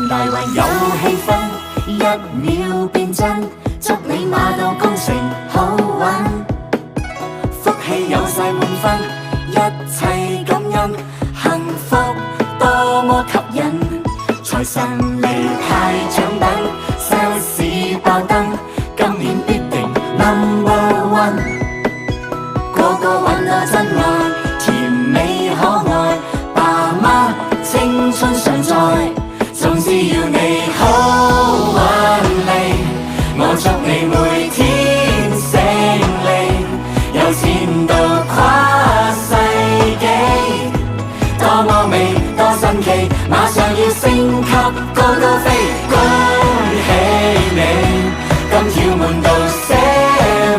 大運有氣氛，一秒變真，祝你馬到功成好運，福氣有晒滿分，一切感恩，幸福多麼吸引，財神嚟派獎品 ，sales 爆燈，今年必定 No.1， 個個揾到真愛，甜美可愛，爸媽青春常在，總之要你好運利，我祝你每天勝利，有錢到跨世紀，多麼美多神奇，馬上要升級高高飛，恭喜你，金條滿到寫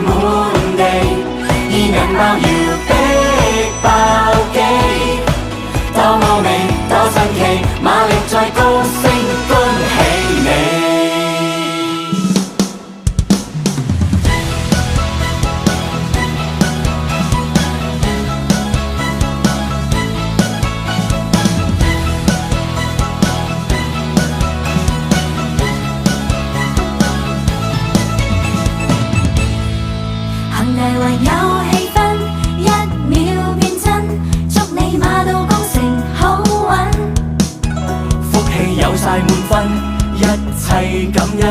滿地，而銀包要逼爆機，多麼美多神奇，馬力再高升，恭喜你。行大運有氣氛，一秒變真，祝你馬到功成好運，福氣有晒滿分，一切感恩，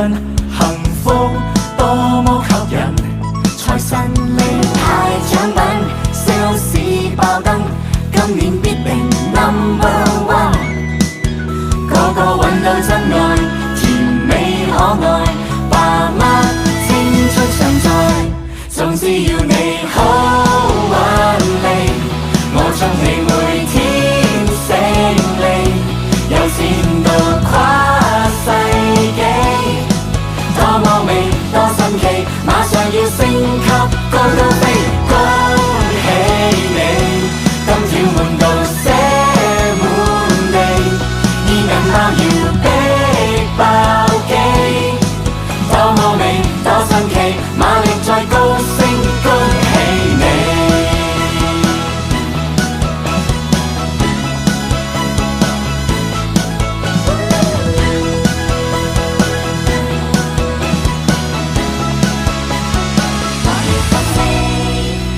幸福多麼吸引，財神嚟派獎品 ，sales 爆燈，今年必定 No.1， 個個揾到真愛，甜美可愛，爸媽青春常在。總之要你好運利，我祝你每天勝利，有錢到跨世紀，多麼美多神奇，馬上要升級高高飛，恭喜你，金條滿到寫滿地，而銀包要逼爆機，多麼美多神奇，馬力再高升，恭喜你。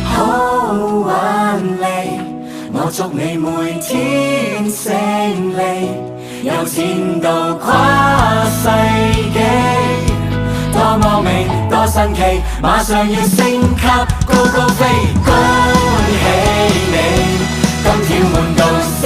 好運利，我祝你每天勝利，有錢到跨世紀，多麼美多神奇，馬上要升級高高飛，恭喜你，金條滿到寫